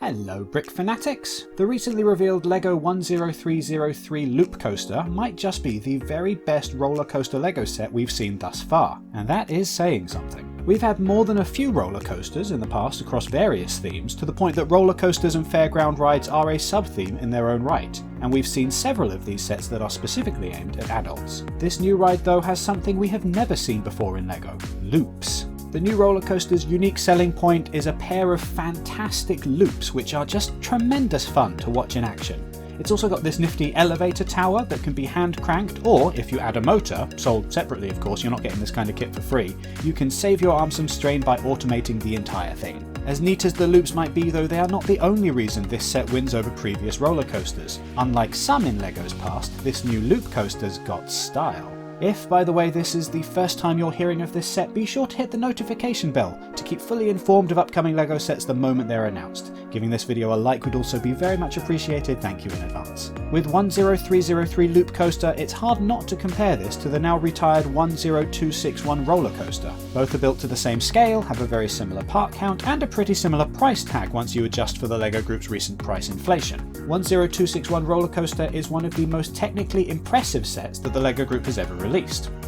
Hello Brick Fanatics! The recently revealed LEGO 10303 Loop Coaster might just be the very best roller coaster LEGO set we've seen thus far, and that is saying something. We've had more than a few roller coasters in the past across various themes, to the point that roller coasters and fairground rides are a sub-theme in their own right, and we've seen several of these sets that are specifically aimed at adults. This new ride though has something we have never seen before in LEGO: loops. The new roller coaster's unique selling point is a pair of fantastic loops which are just tremendous fun to watch in action. It's also got this nifty elevator tower that can be hand cranked, or if you add a motor, sold separately of course, you're not getting this kind of kit for free, you can save your arms some strain by automating the entire thing. As neat as the loops might be though, they are not the only reason this set wins over previous roller coasters. Unlike some in LEGO's past, this new loop coaster's got style. If, by the way, this is the first time you're hearing of this set, be sure to hit the notification bell to keep fully informed of upcoming LEGO sets the moment they're announced. Giving this video a like would also be very much appreciated, thank you in advance. With 10303 Loop Coaster, it's hard not to compare this to the now retired 10261 Roller Coaster. Both are built to the same scale, have a very similar part count, and a pretty similar price tag once you adjust for the LEGO Group's recent price inflation. 10261 Roller Coaster is one of the most technically impressive sets that the LEGO Group has ever released.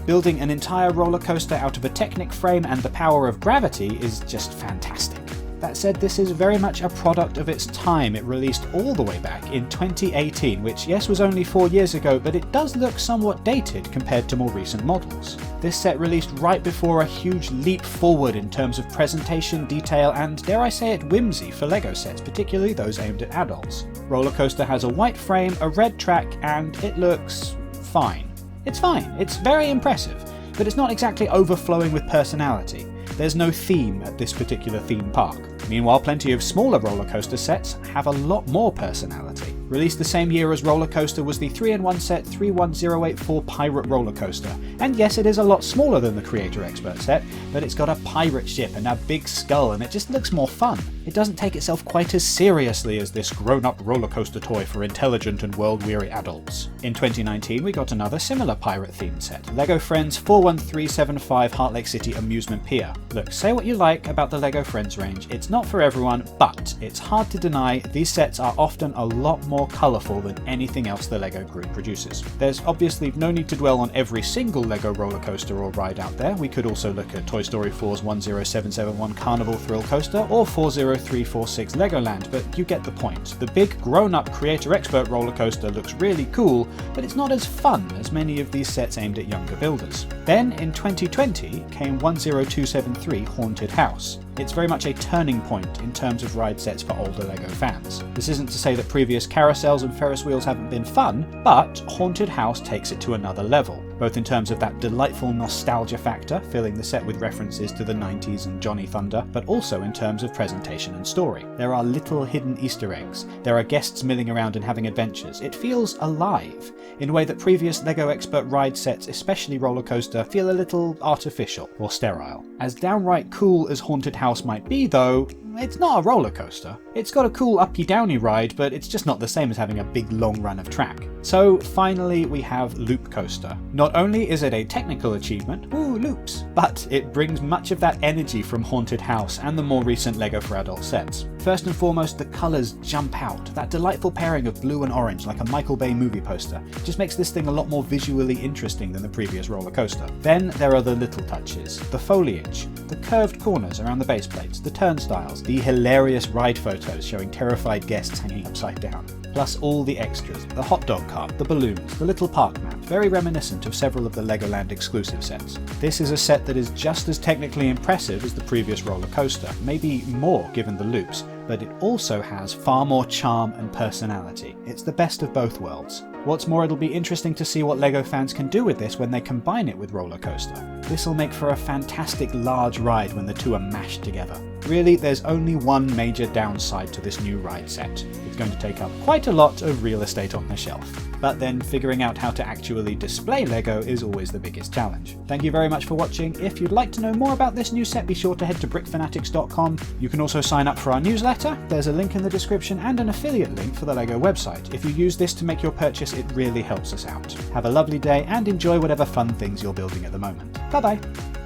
Building an entire roller coaster out of a Technic frame and the power of gravity is just fantastic. That said, this is very much a product of its time. It released all the way back in 2018, which yes was only 4 years ago, but it does look somewhat dated compared to more recent models. This set released right before a huge leap forward in terms of presentation, detail, and dare I say it, whimsy for LEGO sets, particularly those aimed at adults. Roller Coaster has a white frame, a red track, and it looks fine. It's fine, it's very impressive, but it's not exactly overflowing with personality. There's no theme at this particular theme park. Meanwhile, plenty of smaller roller coaster sets have a lot more personality. Released the same year as Roller Coaster was the 3-in-1 set 31084 Pirate Roller Coaster. And yes, it is a lot smaller than the Creator Expert set, but it's got a pirate ship and a big skull and it just looks more fun. It doesn't take itself quite as seriously as this grown-up roller coaster toy for intelligent and world-weary adults. In 2019, we got another similar pirate-themed set, LEGO Friends 41375 Heart Lake City Amusement Pier. Look, say what you like about the LEGO Friends range, it's not for everyone, but it's hard to deny these sets are often a lot more colourful than anything else the LEGO Group produces. There's obviously no need to dwell on every single LEGO roller coaster or ride out there. We could also look at Toy Story 4's 10771 Carnival Thrill Coaster or 40346 Legoland, but you get the point. The big grown-up Creator Expert roller coaster looks really cool, but it's not as fun as many of these sets aimed at younger builders. Then in 2020 came 10273 Haunted House. It's very much a turning point in terms of ride sets for older LEGO fans. This isn't to say that previous carousels and Ferris wheels haven't been fun, but Haunted House takes it to another level, both in terms of that delightful nostalgia factor, filling the set with references to the 90s and Johnny Thunder, but also in terms of presentation and story. There are little hidden Easter eggs, there are guests milling around and having adventures. It feels alive, in a way that previous LEGO Expert ride sets, especially Roller Coaster, feel a little artificial or sterile. As downright cool as Haunted House might be though, it's not a roller coaster. It's got a cool uppy downy ride, but it's just not the same as having a big long run of track. So finally we have Loop Coaster. Not only is it a technical achievement, ooh loops, but it brings much of that energy from Haunted House and the more recent LEGO for Adults sets. First and foremost, the colours jump out. That delightful pairing of blue and orange like a Michael Bay movie poster just makes this thing a lot more visually interesting than the previous roller coaster. Then there are the little touches, the foliage, the curved corners around the base plates, the turnstiles, the hilarious ride photos showing terrified guests hanging upside down, plus all the extras, the hot dog cart, the balloons, the little park map, very reminiscent of several of the Legoland exclusive sets. This is a set that is just as technically impressive as the previous roller coaster, maybe more given the loops, but it also has far more charm and personality. It's the best of both worlds. What's more, it'll be interesting to see what LEGO fans can do with this when they combine it with Roller Coaster. This'll make for a fantastic large ride when the two are mashed together. Really, there's only one major downside to this new ride set. It's going to take up quite a lot of real estate on the shelf. But then figuring out how to actually display LEGO is always the biggest challenge. Thank you very much for watching. If you'd like to know more about this new set, be sure to head to brickfanatics.com. You can also sign up for our newsletter. There's a link in the description and an affiliate link for the LEGO website. If you use this to make your purchase, it really helps us out. Have a lovely day and enjoy whatever fun things you're building at the moment. Bye bye!